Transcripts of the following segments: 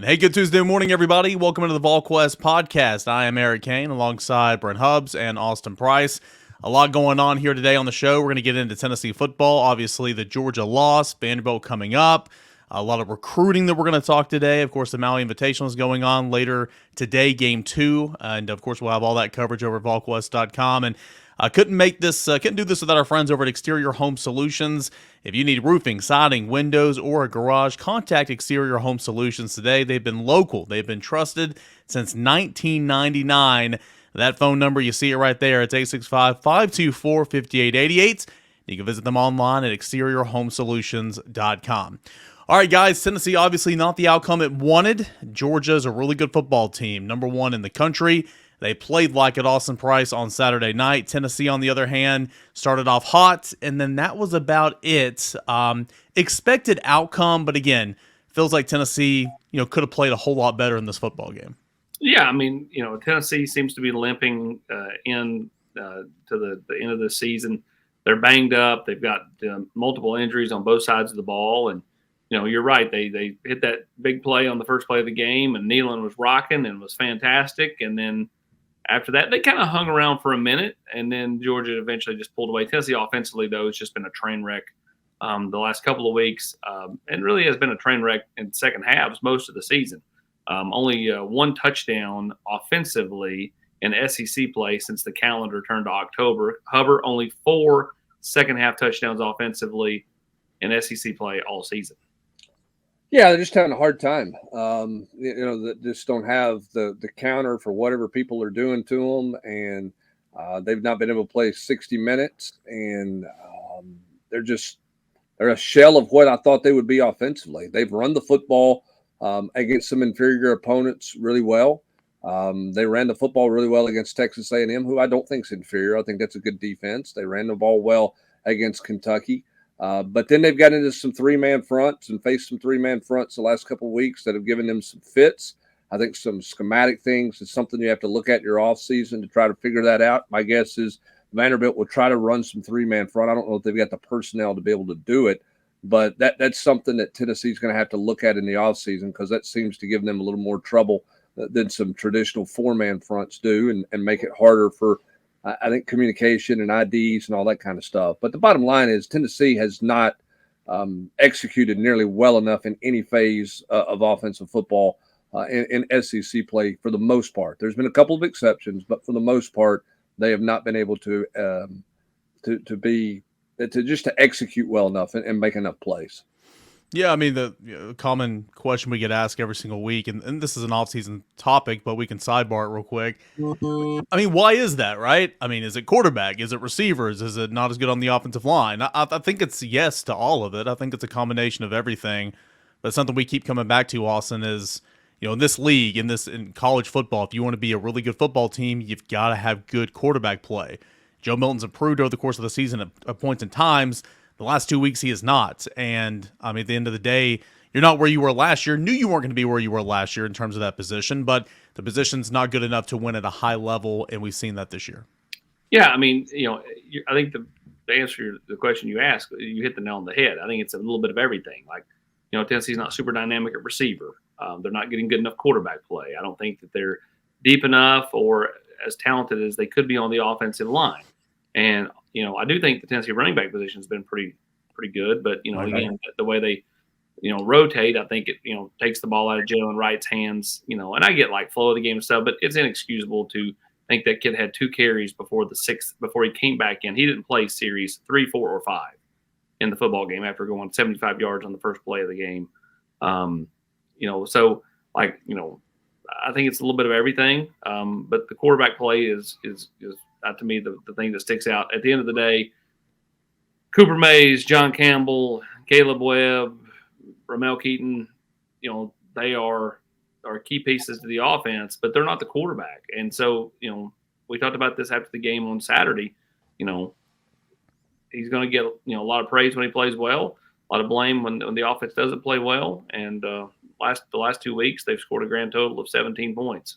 Hey, good Tuesday morning, everybody. Welcome to the Volquest podcast. I am Eric Kane alongside Brent Hubbs and Austin Price. A lot going on here today on the show. We're going to get into Tennessee football. Obviously, the Georgia loss, Vanderbilt coming up. A lot of recruiting that we're going to talk today. Of course, the Maui Invitational is going on later today, game 2. And of course, we'll have all that coverage over at volquest.com. And I couldn't do this without our friends over at Exterior Home Solutions. If you need roofing, siding, windows, or a garage, contact Exterior Home Solutions today. They've been local. They've been trusted since 1999. That phone number, you see it right there. It's 865-524-5888. You can visit them online at exteriorhomesolutions.com. All right, guys, Tennessee obviously not the outcome it wanted. Georgia's a really good football team, number 1 in the country. They played like it, Austin Price, on Saturday night. Tennessee, on the other hand, started off hot, and then that was about it. Expected outcome, but again, feels like Tennessee, could have played a whole lot better in this football game. Yeah, I mean, Tennessee seems to be limping to the end of the season. They're banged up. They've got multiple injuries on both sides of the ball, and you're right. They hit that big play on the first play of the game, and Nealon was rocking and was fantastic, and then after that, they kind of hung around for a minute, and then Georgia eventually just pulled away. Tennessee offensively, though, it's just been a train wreck the last couple of weeks, and really has been a train wreck in second halves most of the season. Only one touchdown offensively in SEC play since the calendar turned to October. Hubbard, only 4 second-half touchdowns offensively in SEC play all season. Yeah, they're just having a hard time. That just don't have the counter for whatever people are doing to them, and they've not been able to play 60 minutes, and they're a shell of what I thought they would be offensively. They've run the football against some inferior opponents really well. They ran the football really well against Texas A&M, who I don't think is inferior. I think that's a good defense. They ran the ball well against Kentucky. But then they've got into some 3-man fronts and faced some 3-man fronts the last couple of weeks that have given them some fits. I think some schematic things is something you have to look at your offseason to try to figure that out. My guess is Vanderbilt will try to run some 3-man front. I don't know if they've got the personnel to be able to do it, but that's something that Tennessee's going to have to look at in the offseason because that seems to give them a little more trouble than some traditional 4-man fronts do and make it harder for I think communication and IDs and all that kind of stuff. But the bottom line is Tennessee has not executed nearly well enough in any phase of offensive football in SEC play for the most part. There's been a couple of exceptions, but for the most part, they have not been able to execute well enough and make enough plays. Yeah, I mean, the common question we get asked every single week, and this is an off-season topic, but we can sidebar it real quick. I mean, why is that, right? I mean, is it quarterback? Is it receivers? Is it not as good on the offensive line? I think it's yes to all of it. I think it's a combination of everything. But something we keep coming back to, Austin, is, in this league, in college football, if you want to be a really good football team, you've got to have good quarterback play. Joe Milton's improved over the course of the season at points and times. The last 2 weeks, he is not. And, I mean, at the end of the day, you're not where you were last year. Knew you weren't going to be where you were last year in terms of that position, but the position's not good enough to win at a high level, and we've seen that this year. Yeah, I mean, I think to answer the question you asked, you hit the nail on the head. I think it's a little bit of everything. Like, Tennessee's not super dynamic at receiver. They're not getting good enough quarterback play. I don't think that they're deep enough or as talented as they could be on the offensive line. And I do think the Tennessee running back position has been pretty good, but again, the way they rotate, I think it takes the ball out of Jalen Wright's hands. And I get like flow of the game and stuff, but it's inexcusable to think that kid had 2 carries before he came back in. He didn't play series 3, 4, or 5 in the football game after going 75 yards on the first play of the game. So like I think it's a little bit of everything, but the quarterback play is to me the thing that sticks out. At the end of the day, Cooper Mays, John Campbell, Caleb Webb, Ramel Keaton, they are key pieces to the offense, but they're not the quarterback. And so, we talked about this after the game on Saturday. He's going to get a lot of praise when he plays well, a lot of blame when the offense doesn't play well. And the last 2 weeks, they've scored a grand total of 17 points.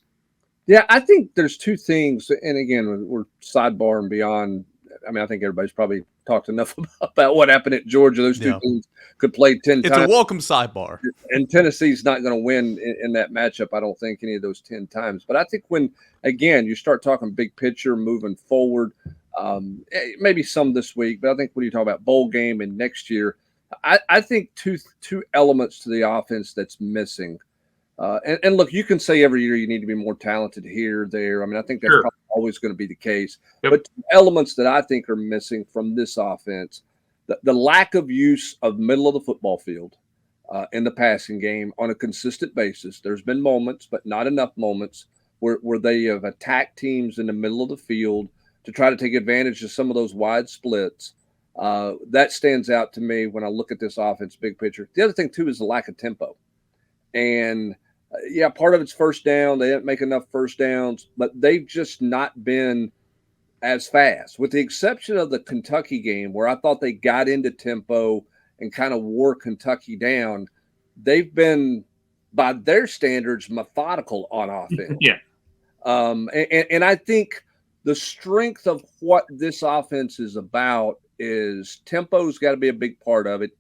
Yeah, I think there's 2 things, and again, we're sidebar and beyond. I mean, I think everybody's probably talked enough about what happened at Georgia. Those two teams could play 10 times. It's a welcome sidebar. And Tennessee's not going to win in that matchup, I don't think, any of those 10 times. But I think when, again, you start talking big picture moving forward, maybe some this week, but I think when you talk about bowl game and next year, I think two elements to the offense that's missing. And look, you can say every year you need to be more talented here, there. I mean, I think that's probably always going to be the case. Yep. But two elements that I think are missing from this offense, the lack of use of middle of the football field in the passing game on a consistent basis. There's been moments, but not enough moments, where they have attacked teams in the middle of the field to try to take advantage of some of those wide splits. That stands out to me when I look at this offense big picture. The other thing, too, is the lack of tempo. And part of it's first down. They didn't make enough first downs, but they've just not been as fast, with the exception of the Kentucky game where I thought they got into tempo and kind of wore Kentucky down. They've been, by their standards, methodical on offense. And I think the strength of what this offense is about is tempo's got to be a big part of it.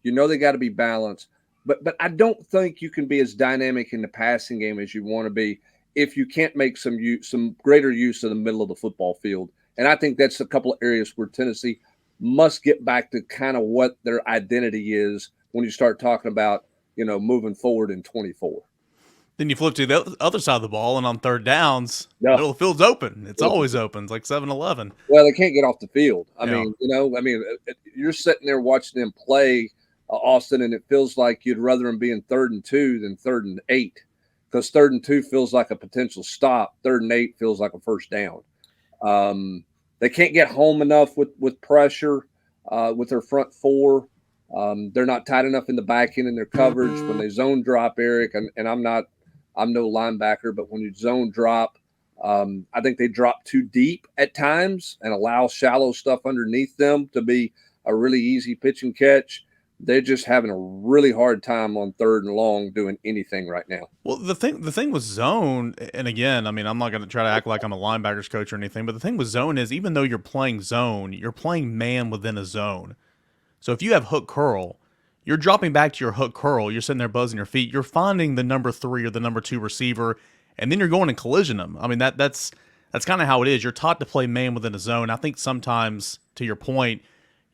They got to be balanced. But I don't think you can be as dynamic in the passing game as you want to be if you can't make some greater use of the middle of the football field. And I think that's a couple of areas where Tennessee must get back to kind of what their identity is when you start talking about, moving forward in 24. Then you flip to the other side of the ball, and on third downs, middle of the field's open. It's always open. It's like 7-Eleven. Well, they can't get off the field. I mean, you're sitting there watching them play, Austin, and it feels like you'd rather them be in 3rd and 2 than 3rd and 8, because 3rd and 2 feels like a potential stop. 3rd and 8 feels like a first down. They can't get home enough with pressure with their front four. They're not tight enough in the back end in their coverage when they zone drop, Eric. And I'm no linebacker, but when you zone drop, I think they drop too deep at times and allow shallow stuff underneath them to be a really easy pitch and catch. They're just having a really hard time on 3rd and long doing anything right now. Well, the thing with zone, and again, I mean, I'm not going to try to act like I'm a linebackers coach or anything, but the thing with zone is even though you're playing zone, you're playing man within a zone. So if you have hook curl, you're dropping back to your hook curl, you're sitting there buzzing your feet, you're finding the number 3 or the number 2 receiver, and then you're going and collision them. I mean, that's kind of how it is. You're taught to play man within a zone. I think sometimes, to your point,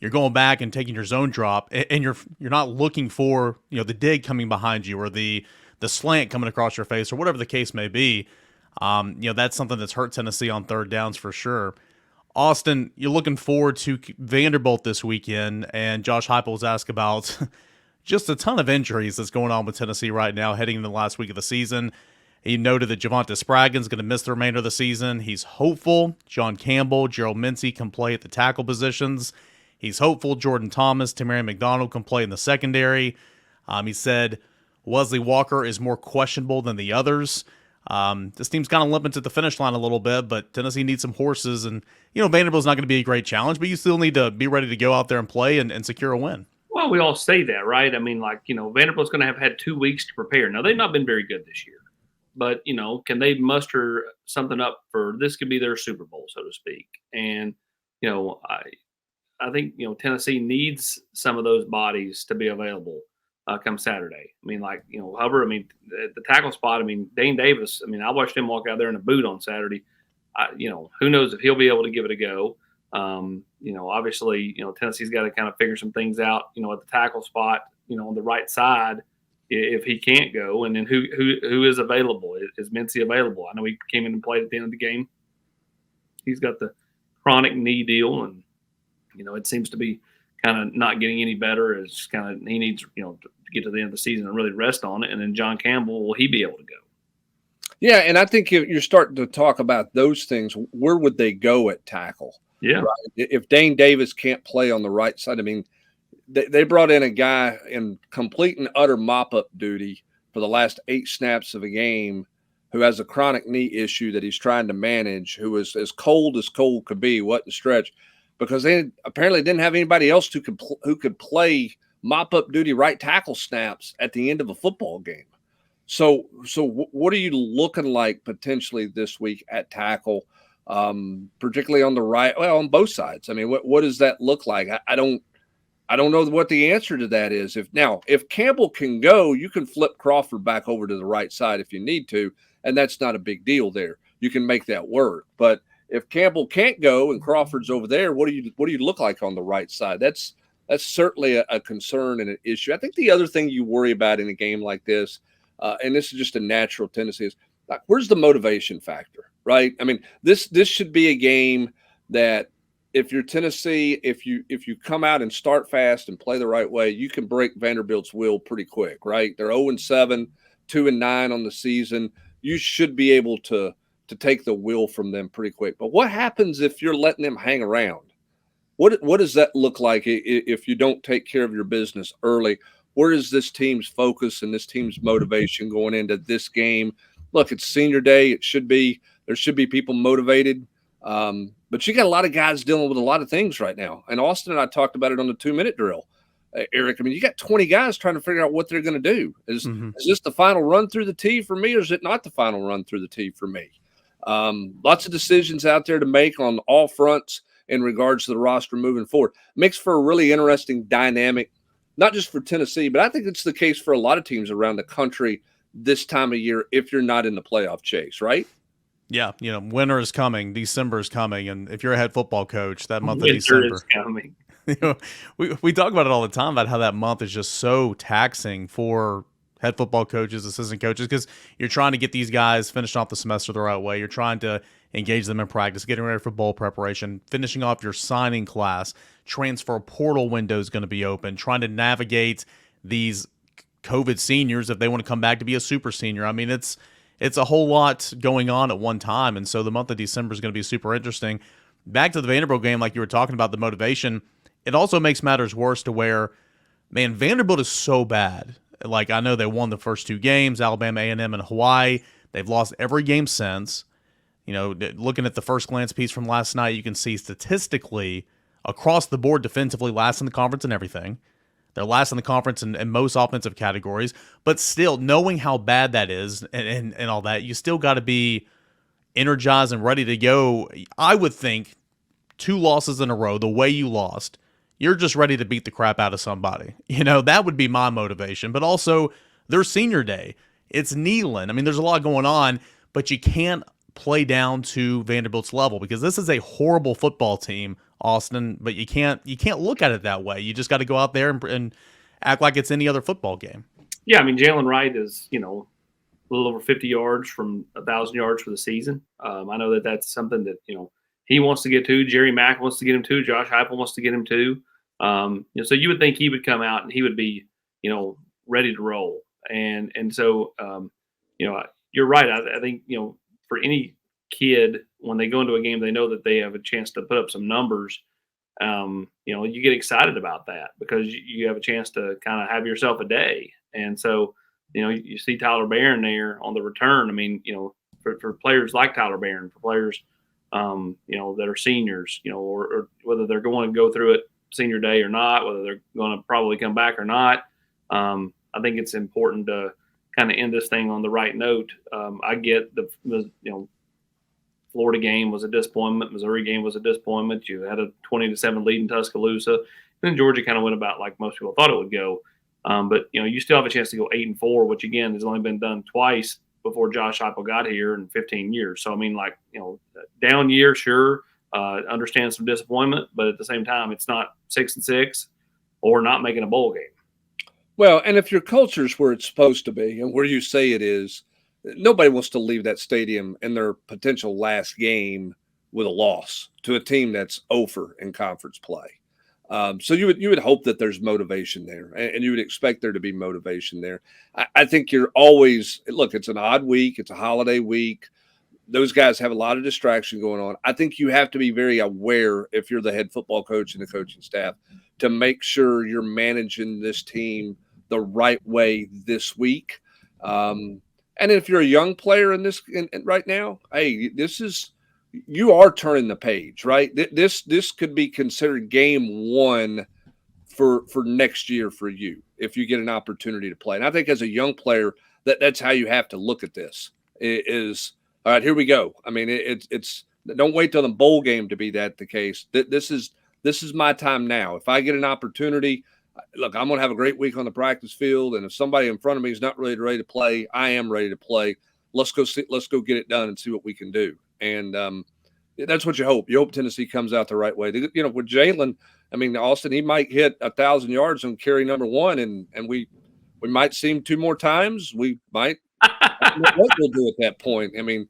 you're going back and taking your zone drop, and you're not looking for the dig coming behind you or the slant coming across your face or whatever the case may be. That's something that's hurt Tennessee on 3rd downs for sure. Austin, you're looking forward to Vanderbilt this weekend, and Josh Heupel was asked about just a ton of injuries that's going on with Tennessee right now heading into the last week of the season. He noted that Javonte Spraggan's going to miss the remainder of the season. He's hopeful John Campbell, Gerald Mincey can play at the tackle positions. He's hopeful Jordan Thomas, Tamarian McDonald can play in the secondary. He said Wesley Walker is more questionable than the others. This team's kind of limping to the finish line a little bit, but Tennessee needs some horses. And, Vanderbilt's not going to be a great challenge, but you still need to be ready to go out there and play and secure a win. Well, we all say that, right? I mean, Vanderbilt's going to have had 2 weeks to prepare. Now, they've not been very good this year. But, can they muster something up for this could be their Super Bowl, so to speak. And, I think, Tennessee needs some of those bodies to be available come Saturday. I mean, Hubbard, the tackle spot, Dane Davis, I watched him walk out there in a boot on Saturday. Who knows if he'll be able to give it a go. Obviously, Tennessee's got to kind of figure some things out, at the tackle spot, on the right side if he can't go. And then who is available? Is Mincey available? I know he came in and played at the end of the game. He's got the chronic knee deal, and it seems to be kind of not getting any better. It's kind of he needs, to get to the end of the season and really rest on it. And then John Campbell, will he be able to go? Yeah, and I think if you're starting to talk about those things, where would they go at tackle? Yeah. Right? If Dane Davis can't play on the right side, they brought in a guy in complete and utter mop-up duty for the last 8 snaps of a game who has a chronic knee issue that he's trying to manage, who is as cold could be, wasn't stretch, because they apparently didn't have anybody else who could play mop-up duty right tackle snaps at the end of a football game. So what are you looking like potentially this week at tackle? particularly on the right. Well, on both sides. I mean, what does that look like? I don't know what the answer to that is. If Campbell can go, you can flip Crawford back over to the right side if you need to, and that's not a big deal there. You can make that work. But if Campbell can't go and Crawford's over there, what do you look like on the right side? That's certainly a concern and an issue. I think the other thing you worry about in a game like this, and this is just a natural tendency, is like, where's the motivation factor, right? I mean, this should be a game that if you're Tennessee, if you come out and start fast and play the right way, you can break Vanderbilt's will pretty quick, right? They're 0-7, 2-9 on the season. You should be able to take the will from them pretty quick. But what happens if you're letting them hang around? What does that look like if you don't take care of your business early? Where is this team's focus and this team's motivation going into this game? Look, it's senior day. There should be people motivated. But you got a lot of guys dealing with a lot of things right now. And Austin and I talked about it on the 2-minute drill. Eric, I mean, you got 20 guys trying to figure out what they're going to do. Is this the final run through the tee for me, or is it not the final run through the tee for me? Lots of decisions out there to make on all fronts in regards to the roster moving forward. Makes for a really interesting dynamic, not just for Tennessee, but I think it's the case for a lot of teams around the country this time of year if you're not in the playoff chase, right? Yeah, winter is coming, December is coming, and if you're a head football coach, that month of Winter December is coming. We talk about it all the time about how that month is just so taxing for head football coaches, assistant coaches, because you're trying to get these guys finished off the semester the right way. You're trying to engage them in practice, getting ready for bowl preparation, finishing off your signing class, transfer portal window is going to be open, trying to navigate these COVID seniors if they want to come back to be a super senior. I mean, it's a whole lot going on at one time, and so the month of December is going to be super interesting. Back to the Vanderbilt game, like you were talking about, the motivation, it also makes matters worse to where, man, Vanderbilt is so bad. Like, I know they won the first 2 games, Alabama, A&M, and Hawaii. They've lost every game since. Looking at the first glance piece from last night, you can see statistically across the board defensively last in the conference and everything. They're last in the conference in most offensive categories. But still, knowing how bad that is and all that, you still got to be energized and ready to go. I would think 2 losses in a row, the way you lost, you're just ready to beat the crap out of somebody. That would be my motivation. But also, their senior day. It's Neyland. I mean, there's a lot going on, but you can't play down to Vanderbilt's level because this is a horrible football team, Austin, but you can't look at it that way. You just got to go out there and act like it's any other football game. Yeah, I mean, Jaylen Wright is, a little over 50 yards from 1,000 yards for the season. I know that that's something that, he wants to get to. Jerry Mack wants to get him to. Josh Heupel wants to get him to. So you would think he would come out and he would be, ready to roll. And so, you're right. I think, for any kid, when they go into a game, they know that they have a chance to put up some numbers. You get excited about that because you have a chance to kind of have yourself a day. And so, you see Tyler Barron there on the return. I mean, for players like Tyler Barron, for players, that are seniors, or whether they're going to go through it senior day or not, whether they're going to probably come back or not. I think it's important to kind of end this thing on the right note. I get the Florida game was a disappointment. Missouri game was a disappointment. You had a 20-7 lead in Tuscaloosa. And then Georgia kind of went about like most people thought it would go. But, you still have a chance to go 8-4, which, again, has only been done twice before Josh Heupel got here in 15 years. So, I mean, down year, sure, understand some disappointment. But at the same time, it's not 6-6 or not making a bowl game. Well, and if your culture's where it's supposed to be and where you say it is, nobody wants to leave that stadium in their potential last game with a loss to a team that's over in conference play. So you would hope that there's motivation there, and you would expect there to be motivation there. I think you're always look. It's an odd week. It's a holiday week. Those guys have a lot of distraction going on. I think you have to be very aware if you're the head football coach and the coaching staff to make sure you're managing this team the right way this week. And if you're a young player in this right now, hey, you are turning the page, right? This could be considered game 1 for next year for you if you get an opportunity to play. And I think as a young player, that's how you have to look at this. Is all right. Here we go. I mean, it's Don't wait till the bowl game to be the case. This is my time now. If I get an opportunity, look, I'm going to have a great week on the practice field, and if somebody in front of me is not ready to play, I am ready to play. Let's go get it done and see what we can do. And that's what you hope. You hope Tennessee comes out the right way. You know, with Jaylen, I mean, Austin, he might hit 1,000 yards on carry number 1, and we might see him 2 more times. We might. What we'll do at that point. I mean,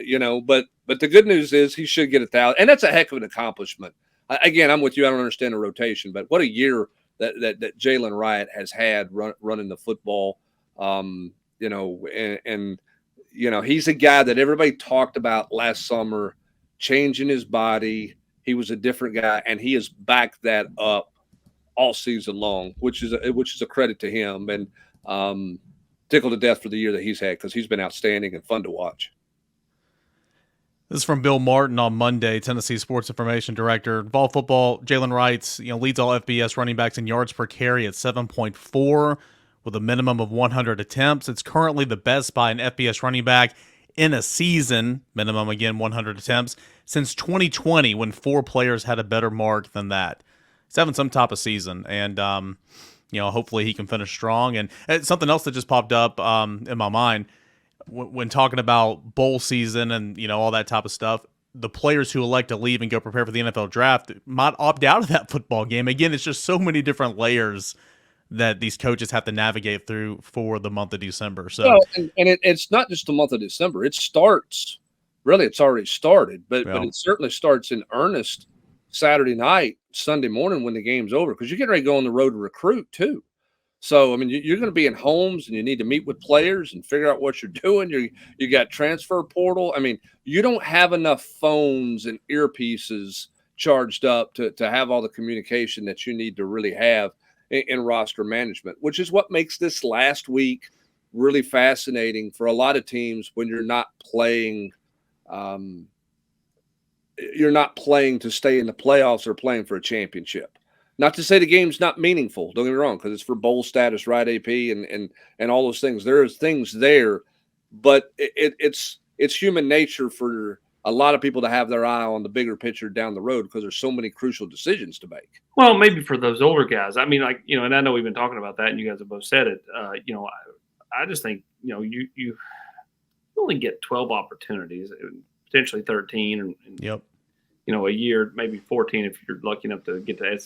you know, but the good news is he should get 1,000, and that's a heck of an accomplishment. Again, I'm with you. I don't understand the rotation, but what a year that Jaylen Wright has had running the football. You know, and you know, he's a guy that everybody talked about last summer, changing his body. He was a different guy, and he has backed that up all season long, which is a credit to him. And tickled to death for the year that he's had, because he's been outstanding and fun to watch. This is from Bill Martin on Monday, Tennessee Sports Information Director. Vol football, Jaylen Wright, leads all FBS running backs in yards per carry at 7.4 with a minimum of 100 attempts. It's currently the best by an FBS running back in a season, minimum again 100 attempts, since 2020 when 4 players had a better mark than that. He's having some type of season, and hopefully he can finish strong. And something else that just popped up in my mind when talking about bowl season and all that type of stuff, the players who elect to leave and go prepare for the NFL draft might opt out of that football game. Again, it's just so many different layers that these coaches have to navigate through for the month of December. So, it's not just the month of December. It starts, really, it's already started, but it certainly starts in earnest Saturday night, Sunday morning when the game's over, because you're getting ready to go on the road to recruit too. So, I mean, you're going to be in homes, and you need to meet with players and figure out what you're doing. You got transfer portal. I mean, you don't have enough phones and earpieces charged up to have all the communication that you need to really have in roster management, which is what makes this last week really fascinating for a lot of teams when you're not playing. You're not playing to stay in the playoffs or playing for a championship. Not to say the game's not meaningful. Don't get me wrong, because it's for bowl status, right? AP and all those things. There are things there, but it's human nature for a lot of people to have their eye on the bigger picture down the road, because there's so many crucial decisions to make. Well, maybe for those older guys. I mean, and I know we've been talking about that, and you guys have both said it. I just think you only get 12 opportunities, potentially 13, and yep. A year, maybe 14 if you're lucky enough to get to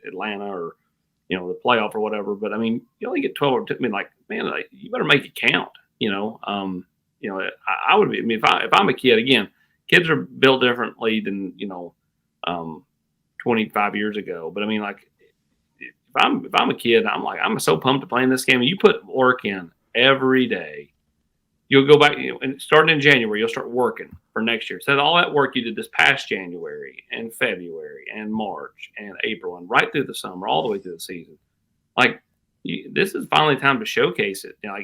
Atlanta or, the playoff or whatever. But I mean, you only get 12. I mean, you better make it count. I would be. I mean, if I'm a kid, again, kids are built differently than 25 years ago. But I mean, if I'm a kid, I'm so pumped to play in this game. And you put work in every day. You'll go back, and starting in January, you'll start working for next year. So all that work you did this past January and February and March and April and right through the summer, all the way through the season, this is finally time to showcase it. I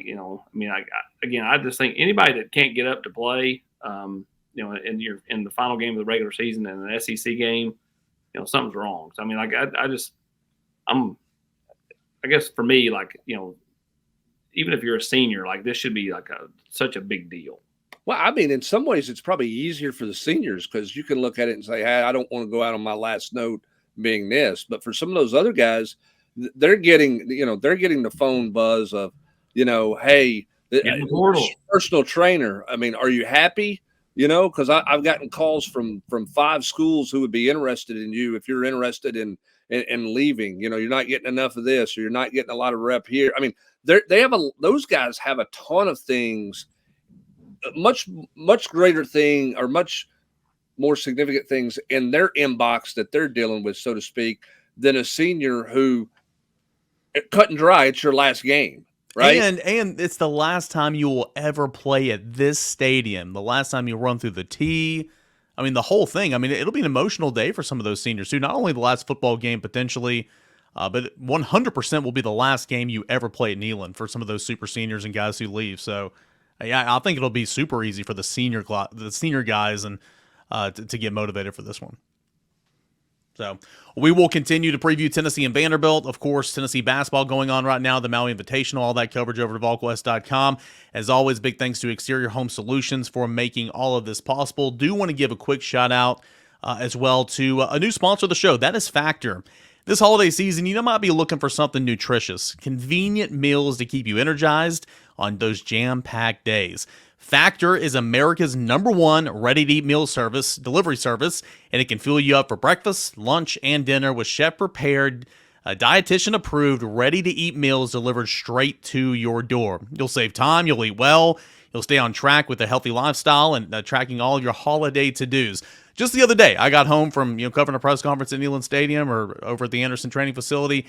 just think anybody that can't get up to play, and you're in the final game of the regular season and an SEC game, something's wrong. So I mean, I guess for me, even if you're a senior, this should be such a big deal. Well, I mean, in some ways, it's probably easier for the seniors, because you can look at it and say, hey, I don't want to go out on my last note being this. But for some of those other guys, they're getting the phone buzz of, hey, personal trainer. I mean, are you happy? Because I've gotten calls from 5 schools who would be interested in you if you're interested in leaving. You're not getting enough of this, or you're not getting a lot of rep here. I mean, those guys have a ton of things, much greater thing, or much more significant things in their inbox that they're dealing with, so to speak, than a senior who, cut and dry, it's your last game, right? And it's the last time you will ever play at this stadium. The last time you run through the tee. I mean, the whole thing. I mean, it'll be an emotional day for some of those seniors too. Not only the last football game potentially, but 100% will be the last game you ever play at Neyland for some of those super seniors and guys who leave. So, yeah, I think it'll be super easy for the senior guys and to get motivated for this one. So we will continue to preview Tennessee and Vanderbilt. Of course, Tennessee basketball going on right now, the Maui Invitational, all that coverage over to Volquest.com. As always, big thanks to Exterior Home Solutions for making all of this possible. Do want to give a quick shout out as well to a new sponsor of the show. That is Factor. This holiday season, you might be looking for something nutritious, convenient meals to keep you energized on those jam-packed days. Factor is America's #1 ready-to-eat meal service, delivery service, and it can fuel you up for breakfast, lunch, and dinner with chef-prepared, dietitian-approved, ready-to-eat meals delivered straight to your door. You'll save time, you'll eat well, you'll stay on track with a healthy lifestyle and tracking all of your holiday to-dos. Just the other day, I got home from covering a press conference at Neyland Stadium or over at the Anderson Training Facility,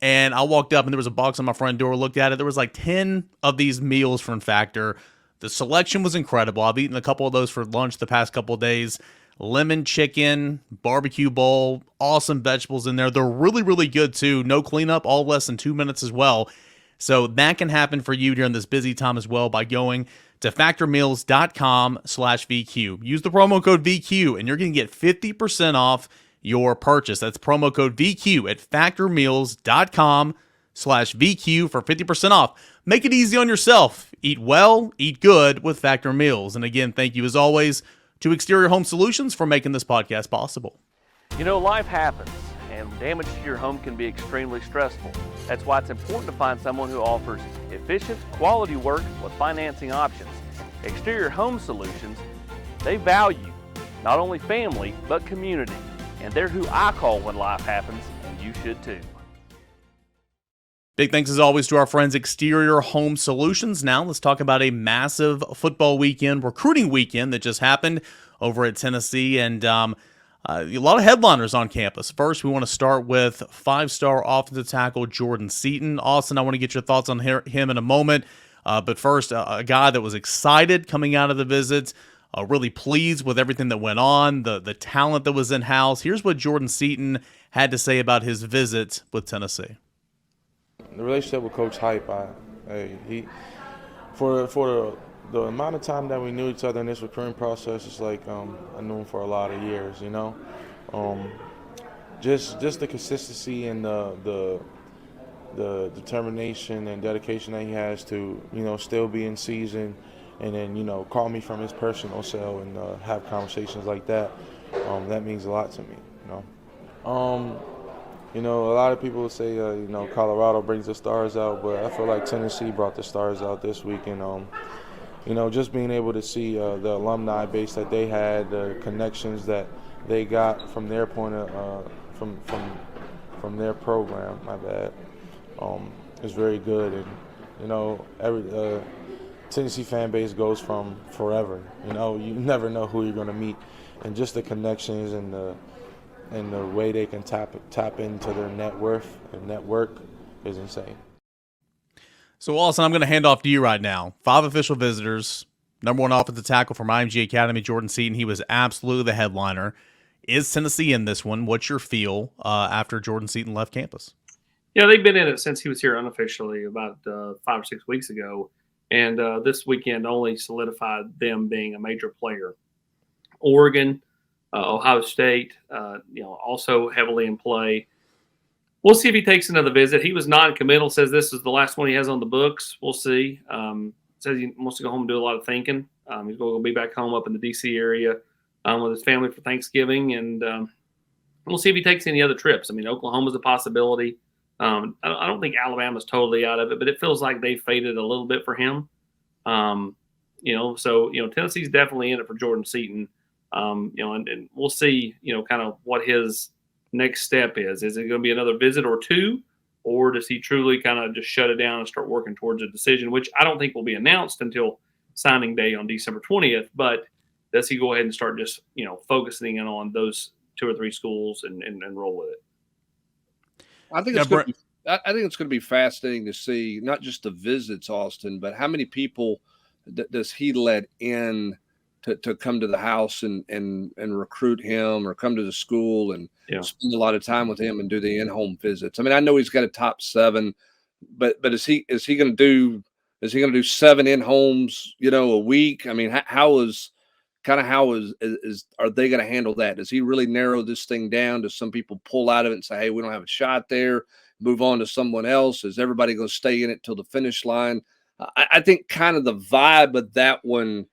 and I walked up and there was a box on my front door. Looked at it, there was like 10 of these meals from Factor. The selection was incredible. I've eaten a couple of those for lunch the past couple of days. Lemon chicken, barbecue bowl, awesome vegetables in there. They're really, really good too. No cleanup, all less than 2 minutes as well. So that can happen for you during this busy time as well by going to factormeals.com/VQ. Use the promo code VQ and you're going to get 50% off your purchase. That's promo code VQ at factormeals.com/VQ for 50% off. Make it easy on yourself. Eat well, eat good with Factor Meals. And again, thank you as always to Exterior Home Solutions for making this podcast possible. Life happens, and damage to your home can be extremely stressful. That's why it's important to find someone who offers efficient, quality work with financing options. Exterior Home Solutions, they value not only family, but community. And they're who I call when life happens, and you should too. Big thanks as always to our friends Exterior Home Solutions. Now let's talk about a massive football weekend, recruiting weekend that just happened over at Tennessee, and a lot of headliners on campus. First, we want to start with 5-star offensive tackle Jordan Seaton. Austin, I want to get your thoughts on him in a moment, but first, a guy that was excited coming out of the visit, really pleased with everything that went on, the talent that was in-house. Here's what Jordan Seaton had to say about his visit with Tennessee. The relationship with Coach Hype, he for the amount of time that we knew each other in this recruiting process, it's like I knew him for a lot of years, Just the consistency and the determination and dedication that he has to still be in season, and then call me from his personal cell and have conversations like that. That means a lot to me, a lot of people say, Colorado brings the stars out, but I feel like Tennessee brought the stars out this week. And, just being able to see the alumni base that they had, the connections that they got from their point of, from their program, is very good. And, every Tennessee fan base goes from forever. You never know who you're going to meet. And just the connections and the way they can tap into their net worth and network is insane. So, Austin, I'm going to hand off to you right now. 5 official visitors, #1 offensive tackle from IMG Academy, Jordan Seaton. He was absolutely the headliner. Is Tennessee in this one? What's your feel after Jordan Seaton left campus? Yeah, they've been in it since he was here unofficially about 5 or 6 weeks ago. And this weekend only solidified them being a major player. Oregon, Ohio State, also heavily in play. We'll see if he takes another visit. He was non-committal, says this is the last one he has on the books. We'll see. Says he wants to go home and do a lot of thinking. He's going to be back home up in the D.C. area with his family for Thanksgiving, and we'll see if he takes any other trips. Oklahoma's a possibility. I don't think Alabama's totally out of it, but it feels like they faded a little bit for him. Tennessee's definitely in it for Jordan Seaton. And we'll see, kind of what his next step is. Is it going to be another visit or two, or does he truly kind of just shut it down and start working towards a decision, which I don't think will be announced until signing day on December 20th, but does he go ahead and start just, focusing in on those 2 or 3 schools and roll with it? I think it's going to be fascinating to see not just the visits, Austin, but how many people does he let in to come to the house and recruit him, or come to the school and spend a lot of time with him and do the in-home visits. I know he's got a top 7, but is he going to do 7 in-homes, a week? How is kind of how are they going to handle that? Does he really narrow this thing down? Does some people pull out of it and say, hey, we don't have a shot there, move on to someone else? Is everybody going to stay in it till the finish line? I think kind of the vibe of that one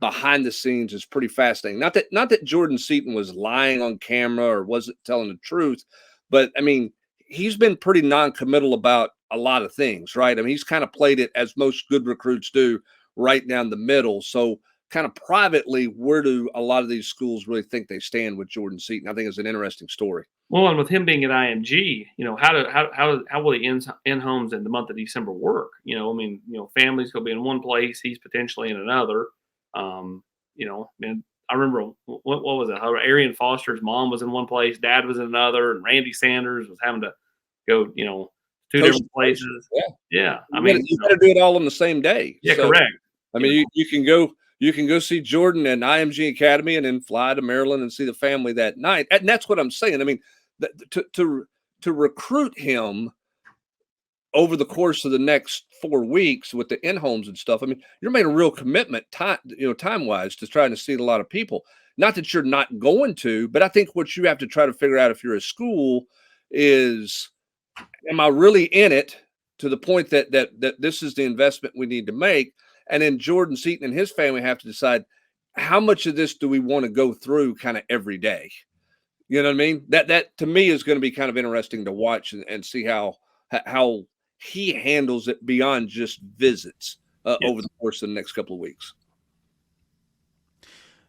behind the scenes is pretty fascinating. Not that Jordan Seaton was lying on camera or wasn't telling the truth, but I mean, he's been pretty non-committal about a lot of things, right? I mean, he's kind of played it as most good recruits do, right down the middle. So kind of privately, where do a lot of these schools really think they stand with Jordan Seaton? I think it's an interesting story. Well, and with him being at IMG, how will the in-homes in the month of December work? I mean, families will be in one place, he's potentially in another. And I remember what was it? How Arian Foster's mom was in one place, dad was in another, and Randy Sanders was having to go, two different places. Yeah. I mean, you got to do it all on the same day. Yeah, so, correct. I mean, you can go see Jordan at IMG Academy and then fly to Maryland and see the family that night. And that's what I'm saying. I mean, to recruit him over the course of the next 4 weeks with the in-homes and stuff, I mean, you're making a real commitment time-wise to trying to see a lot of people. Not that you're not going to, but I think what you have to try to figure out if you're a school is, am I really in it to the point that this is the investment we need to make? And then Jordan Seaton and his family have to decide, how much of this do we want to go through kind of every day? You know what I mean? That to me is going to be kind of interesting to watch and see how he handles it beyond just visits over the course of the next couple of weeks.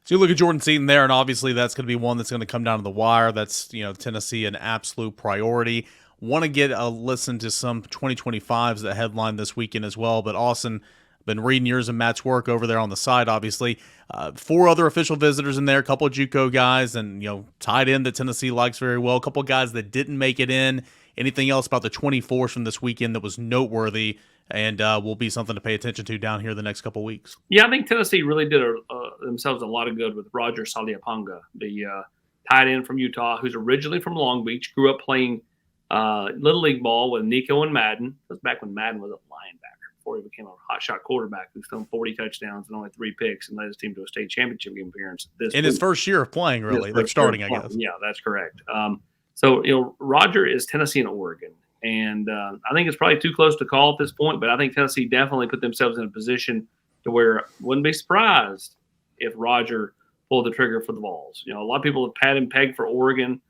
So you look at Jordan Seaton there, and obviously that's going to be one that's going to come down to the wire. That's, Tennessee, an absolute priority. Want to get a listen to some 2025s that headline this weekend as well. But Austin, been reading yours and Matt's work over there on the side, obviously. 4 other official visitors in there, a couple of JUCO guys, and, tied in that Tennessee likes very well. A couple of guys that didn't make it in. Anything else about the 24s from this weekend that was noteworthy and will be something to pay attention to down here the next couple of weeks? Yeah, I think Tennessee really did themselves a lot of good with Roger Saliapanga, the tight end from Utah, who's originally from Long Beach, grew up playing Little League ball with Nico and Madden. It was back when Madden was a linebacker before he became a hotshot quarterback who's thrown 40 touchdowns and only 3 picks and led his team to a state championship game appearance. In his first year of playing, really. Like starting, I guess. Yeah, that's correct. So, Roger is Tennessee and Oregon. And I think it's probably too close to call at this point, but I think Tennessee definitely put themselves in a position to where I wouldn't be surprised if Roger pulled the trigger for the Vols. A lot of people have pat and pegged for Oregon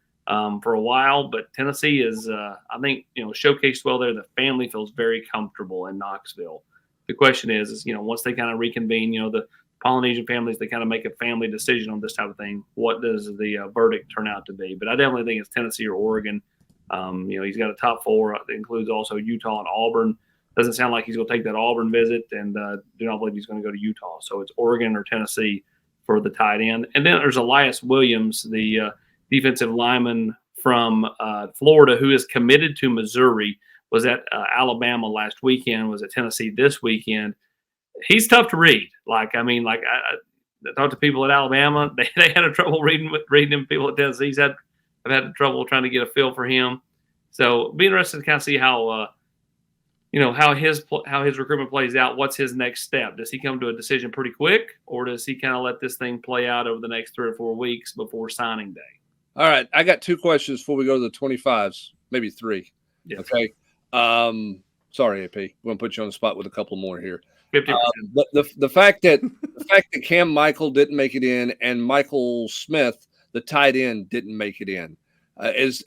for a while, but Tennessee is, I think, showcased well there. The family feels very comfortable in Knoxville. The question is once they kind of reconvene, the Polynesian families, they kind of make a family decision on this type of thing. What does the verdict turn out to be? But I definitely think it's Tennessee or Oregon. He's got a top 4 that includes also Utah and Auburn. Doesn't sound like he's going to take that Auburn visit, and do not believe he's going to go to Utah. So it's Oregon or Tennessee for the tight end. And then there's Elias Williams, the defensive lineman from Florida, who is committed to Missouri, was at Alabama last weekend, was at Tennessee this weekend. He's tough to read. I talked to people at Alabama. They had a trouble reading him. People at Tennessee have had trouble trying to get a feel for him. So be interested to kind of see how his recruitment plays out. What's his next step? Does he come to a decision pretty quick, or does he kind of let this thing play out over the next 3 or 4 weeks before signing day? All right, I got 2 questions before we go to the 25s, maybe 3. Yes. Okay. Sorry, AP. We're gonna put you on the spot with a couple more here. 50%. But the fact that Cam Michael didn't make it in and Michael Smith, the tight end, didn't make it in, is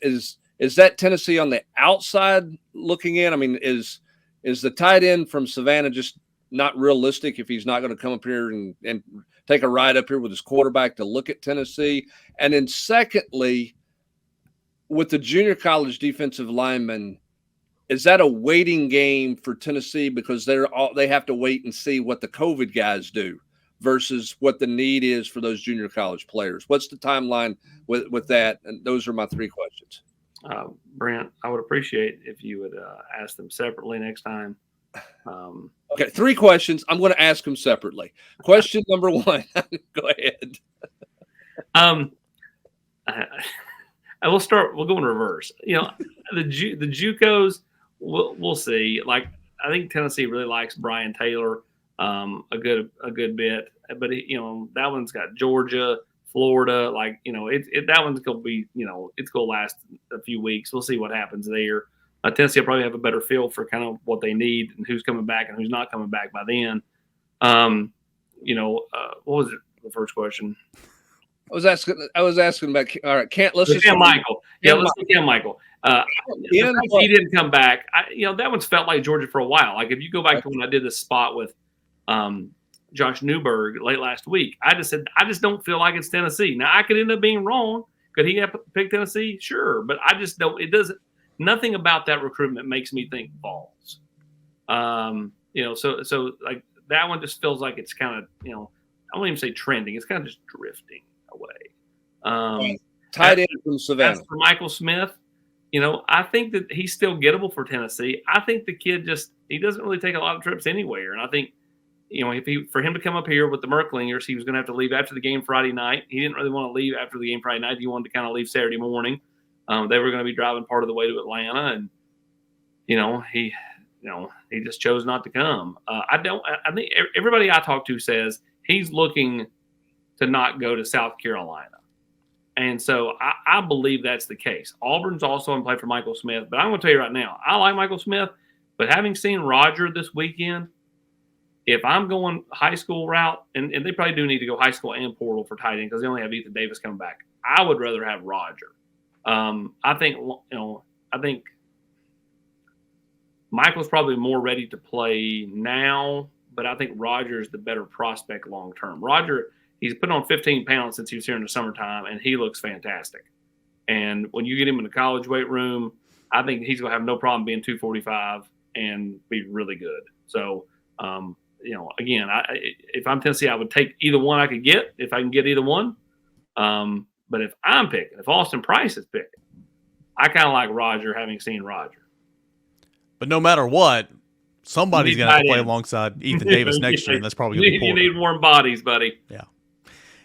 that Tennessee on the outside looking in? I mean, is the tight end from Savannah just not realistic if he's not going to come up here and take a ride up here with his quarterback to look at Tennessee? And then secondly, with the junior college defensive linemen, is that a waiting game for Tennessee because they have to wait and see what the COVID guys do versus what the need is for those junior college players? What's the timeline with that? And those are my 3 questions. Brent, I would appreciate if you would ask them separately next time. Okay, 3 questions. I'm going to ask them separately. Question number 1. Go ahead. I will start. We'll go in reverse. The JUCOs. We'll see. I think Tennessee really likes Brian Taylor. a good bit. But that one's got Georgia, Florida. Like that one's gonna be it's gonna last a few weeks. We'll see what happens there. Tennessee will probably have a better feel for kind of what they need and who's coming back and who's not coming back by then. What was it? The first question. I was asking about. All right, let's just Cam Michael. Yeah, let's look at Michael. He didn't come back. That one's felt like Georgia for a while. Like if you go back to when I did this spot with Josh Newberg late last week, I just said I just don't feel like it's Tennessee. Now I could end up being wrong. Could he have picked Tennessee? Sure, but I just don't. It doesn't. Nothing about that recruitment makes me think Vols. So like that one just feels like it's kind of I won't even say trending. It's kind of just drifting away. Tight end from Savannah. As for Michael Smith, I think that he's still gettable for Tennessee. I think the kid he doesn't really take a lot of trips anywhere. And I think, for him to come up here with the Merklingers, he was going to have to leave after the game Friday night. He didn't really want to leave after the game Friday night. He wanted to kind of leave Saturday morning. They were going to be driving part of the way to Atlanta, and he just chose not to come. I think everybody I talk to says he's looking to not go to South Carolina. And so I believe that's the case. Auburn's also in play for Michael Smith, but I'm going to tell you right now, I like Michael Smith, but having seen Roger this weekend, if I'm going high school route, and they probably do need to go high school and portal for tight end because they only have Ethan Davis coming back, I would rather have Roger. I think Michael's probably more ready to play now, but I think Roger's the better prospect long term. Roger, he's put on 15 pounds since he was here in the summertime, and he looks fantastic. And when you get him in the college weight room, I think he's going to have no problem being 245 and be really good. So, again, if I'm Tennessee, I would take either one I could get if I can get either one. But if I'm picking, if Austin Price is picking, I kind of like Roger, having seen Roger. But no matter what, somebody's going to have to play alongside Ethan Davis next year, and that's probably going to be You need warm bodies, buddy.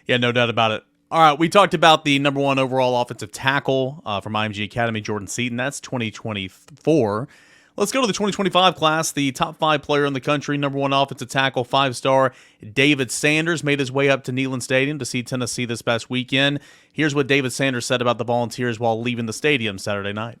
Yeah, no doubt about it. All right, we talked about the number one overall offensive tackle from IMG Academy, Jordan Seaton. That's 2024. Let's go to the 2025 class. The top 5 player in the country, number one offensive tackle, 5-star David Sanders made his way up to Neyland Stadium to see Tennessee this past weekend. Here's what David Sanders said about the Volunteers while leaving the stadium Saturday night.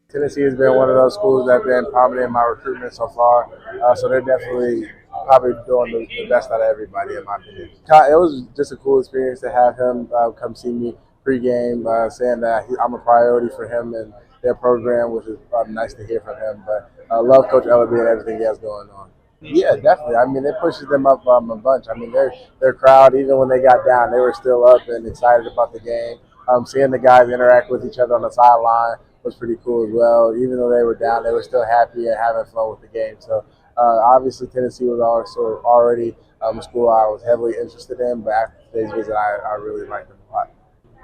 Tennessee has been one of those schools that have been prominent in my recruitment so far, so they're definitely probably doing the best out of everybody, in my opinion. It was just a cool experience to have him come see me pregame, saying that I'm a priority for him and their program, which is probably nice to hear from him. But I love Coach Ellaby and everything he has going on. Yeah, definitely. I mean, it pushes them up a bunch. I mean, their crowd, even when they got down, they were still up and excited about the game. Seeing the guys interact with each other on the sideline was pretty cool as well. Even though they were down, they were still happy and having fun with the game. So obviously Tennessee was also already a school I was heavily interested in, but after today's visit, I really liked them a lot.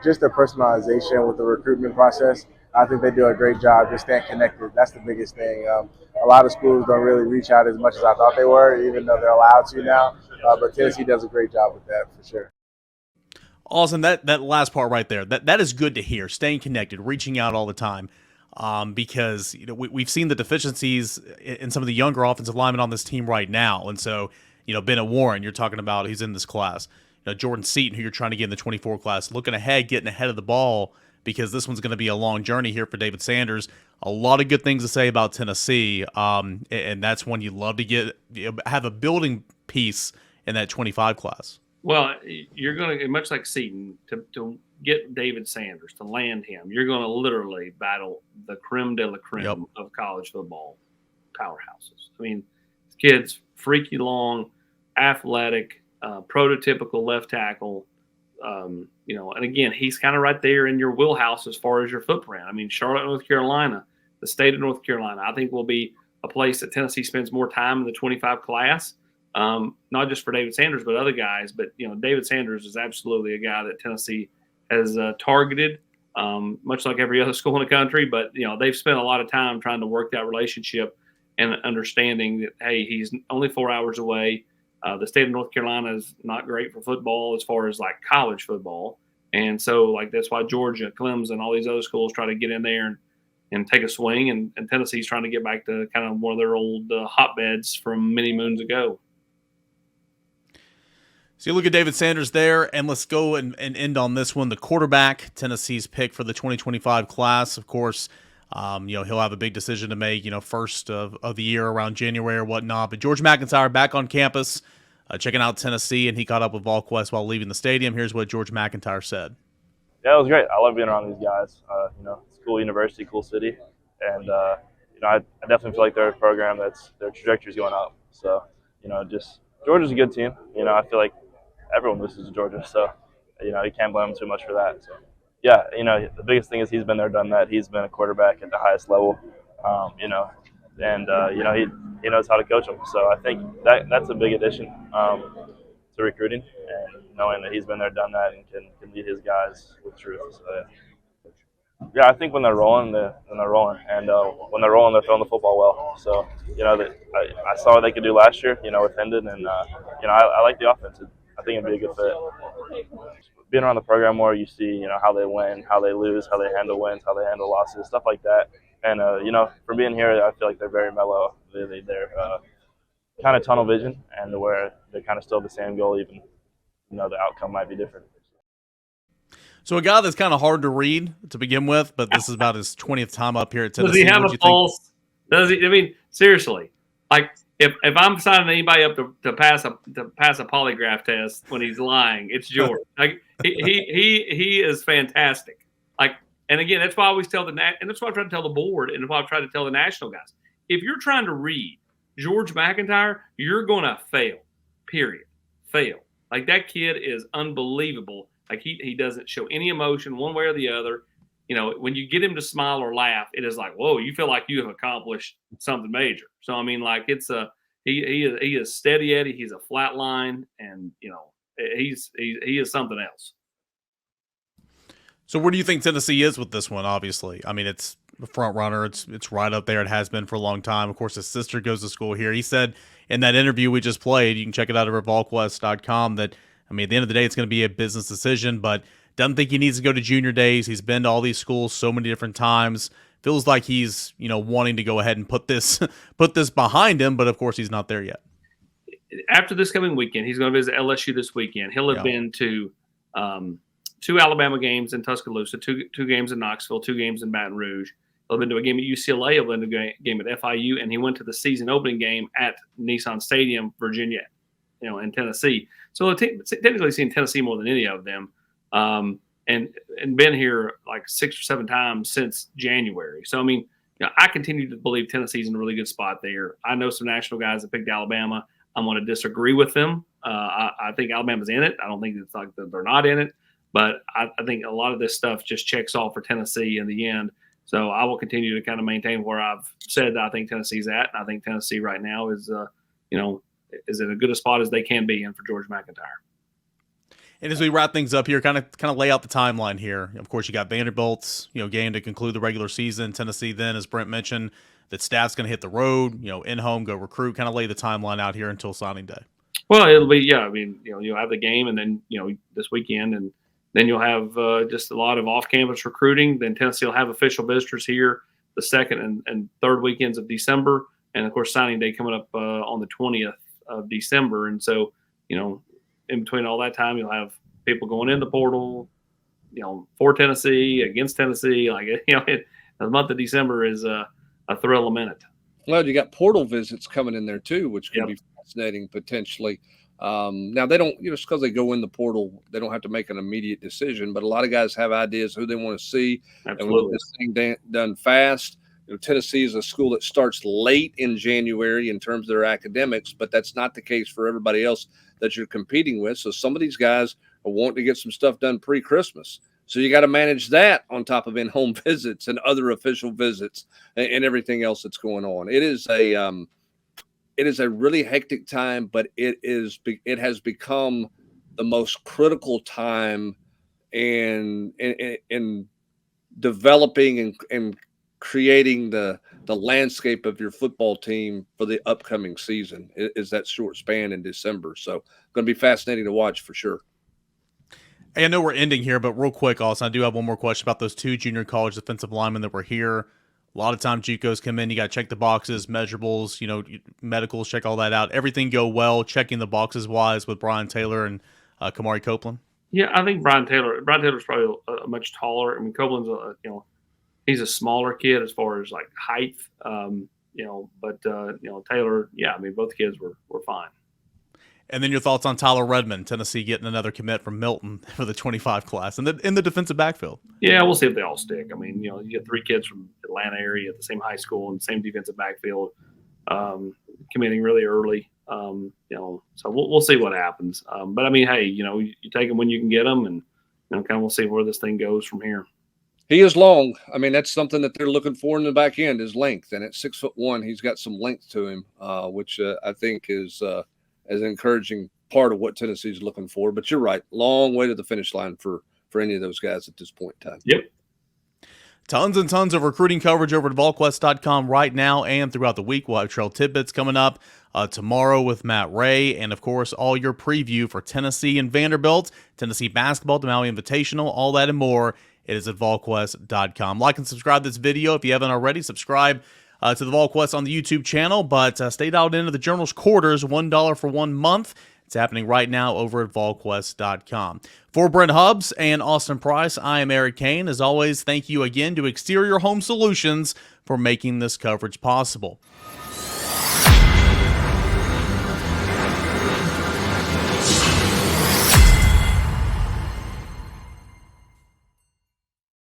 Just the personalization with the recruitment process. I think they do a great job just staying connected. That's the biggest thing. A lot of schools don't really reach out as much as I thought they were, even though they're allowed to now. But Tennessee does a great job with that for sure. Awesome. That last part right there, that is good to hear. Staying connected, reaching out all the time, because we've seen the deficiencies in some of the younger offensive linemen on this team right now. And so, Bennett Warren, you're talking about, he's in this class. Jordan Seaton, who you're trying to get in the 24 class, looking ahead, getting ahead of the ball, because this one's going to be a long journey here for David Sanders. A lot of good things to say about Tennessee, and that's one you love to have a building piece in that 25 class. Well, you're going to, much like Seaton, to get David Sanders, to land him, you're going to literally battle the creme de la creme of college football powerhouses. I mean, this kid's freaky long, athletic, prototypical left tackle. And again, he's kind of right there in your wheelhouse as far as your footprint. I mean, Charlotte, North Carolina, the state of North Carolina, I think will be a place that Tennessee spends more time in the 25 class. Not just for David Sanders, but other guys. But, David Sanders is absolutely a guy that Tennessee has targeted, much like every other school in the country. But, they've spent a lot of time trying to work that relationship and understanding that, hey, he's only 4 hours away. The state of North Carolina is not great for football as far as like college football. And so that's why Georgia, Clemson, all these other schools try to get in there and take a swing. And Tennessee's trying to get back to kind of one of their old hotbeds from many moons ago. So you look at David Sanders there, and let's go and end on this one. The quarterback, Tennessee's pick for the 2025 class. Of course, he'll have a big decision to make, first of the year around January or whatnot. But George McIntyre back on campus, checking out Tennessee, and he caught up with Volquest while leaving the stadium. Here's what George McIntyre said. Yeah, it was great. I love being around these guys. It's a cool university, cool city, and I definitely feel like they're a program that's their trajectory's going up. So, just Georgia's a good team. I feel like everyone loses to Georgia, so you can't blame him too much for that. So, yeah, the biggest thing is he's been there, done that. He's been a quarterback at the highest level, he knows how to coach them. So I think that's a big addition to recruiting, and knowing that he's been there, done that, and can lead his guys with truth. So, yeah, I think when they're rolling, they're rolling, and when they're rolling, they're throwing the football well. So, I saw what they could do last year, with Hendon, and I like the offense. I think it'd be a good fit. Being around the program more, you see, how they win, how they lose, how they handle wins, how they handle losses, stuff like that. And from being here, I feel like they're very mellow. They're kind of tunnel vision, and where they kind of still have the same goal, even the outcome might be different. So a guy that's kind of hard to read to begin with, but this is about his 20th time up here at Tennessee. Does he have a pulse? Does he? I mean, seriously, like if I'm signing anybody up to pass a polygraph test when he's lying, it's George. Like he is fantastic. Like, and again, that's why I always tell and that's why I try to tell the board, and that's why I try to tell the national guys. If you're trying to read George McIntyre, you're going to fail. Period. Fail. Like, that kid is unbelievable. Like, he doesn't show any emotion one way or the other. When you get him to smile or laugh, it is like, whoa, you feel like you have accomplished something major. So, I mean, like, it's he is steady Eddie. He's a flat line, and, he is something else. So where do you think Tennessee is with this one, obviously? I mean, it's the front runner. It's right up there. It has been for a long time. Of course, his sister goes to school here. He said in that interview we just played, you can check it out at Volquest.com, that, I mean, at the end of the day, it's going to be a business decision, but doesn't think he needs to go to junior days. He's been to all these schools so many different times. Feels like he's, wanting to go ahead and put this behind him, but of course he's not there yet. After this coming weekend, he's going to visit LSU this weekend. He'll have been to 2 Alabama games in Tuscaloosa, two games in Knoxville, 2 games in Baton Rouge. He'll have been to a game at UCLA. He'll have been to a game at FIU, and he went to the season opening game at Nissan Stadium, Virginia, in Tennessee. So technically seen Tennessee more than any of them, and been here like 6 or 7 times since January. So, I mean, I continue to believe Tennessee's in a really good spot there. I know some national guys that picked Alabama. I'm going to disagree with them. I think Alabama's in it. I don't think it's like they're not in it. But I think a lot of this stuff just checks off for Tennessee in the end. So I will continue to kind of maintain where I've said that I think Tennessee's at. And I think Tennessee right now is in as good a spot as they can be in for George McIntyre. And as we wrap things up here, kind of lay out the timeline here. Of course, you got Vanderbilt's game to conclude the regular season. Tennessee then, as Brent mentioned, that staff's going to hit the road, in home, go recruit. Kind of lay the timeline out here until signing day. Well, it'll be you'll have the game, and then this weekend, and then you'll have just a lot of off-campus recruiting. Then Tennessee will have official visitors here the 2nd and 3rd weekends of December, and of course signing day coming up on the 20th of December. And so in between all that time, you'll have people going in the portal, for Tennessee, against Tennessee. Like, the month of December is a thrill a minute. Well, you got portal visits coming in there too, which can be fascinating potentially. Now they don't, just because they go in the portal, they don't have to make an immediate decision. But a lot of guys have ideas who they want to see. Absolutely. And we want this thing done fast. Tennessee is a school that starts late in January in terms of their academics, but that's not the case for everybody else that you're competing with. So some of these guys are wanting to get some stuff done pre-Christmas. So you got to manage that on top of in-home visits and other official visits and everything else that's going on. It is a really hectic time, but it has become the most critical time in developing and creating the landscape of your football team for the upcoming season. Is that short span in December. So going to be fascinating to watch for sure. Hey, I know we're ending here, but real quick, Austin, I do have one more question about those 2 junior college defensive linemen that were here. A lot of times JUCOs come in, you got to check the boxes, measurables, medicals, check all that out. Everything go well, checking the boxes wise with Brian Taylor and Kamari Copeland? Yeah, I think Brian Taylor's probably much taller. I mean, Copeland's he's a smaller kid as far as like height. But Taylor, yeah, I mean, both kids were fine. And then your thoughts on Tyler Redmond, Tennessee getting another commit from Milton for the 25 class in the defensive backfield. Yeah, we'll see if they all stick. I mean, you get 3 kids from Atlanta area at the same high school and same defensive backfield, committing really early. So we'll see what happens. But I mean, hey, you take them when you can get them, and kind of we'll see where this thing goes from here. He is long. I mean, that's something that they're looking for in the back end is length. And at 6'1", he's got some length to him, which I think is an encouraging part of what Tennessee's looking for. But you're right, long way to the finish line for any of those guys at this point in time. Yep. Tons and tons of recruiting coverage over at Volquest.com right now and throughout the week. We'll have trail tidbits coming up tomorrow with Matt Ray. And, of course, all your preview for Tennessee and Vanderbilt, Tennessee basketball, the Maui Invitational, all that and more. It is at Volquest.com. Like and subscribe to this video if you haven't already. Subscribe to the Volquest on the YouTube channel, but stay dialed into the Journal's Quarters, $1 for 1 month. It's happening right now over at Volquest.com. For Brent Hubbs and Austin Price, I am Eric Kane. As always, thank you again to Exterior Home Solutions for making this coverage possible.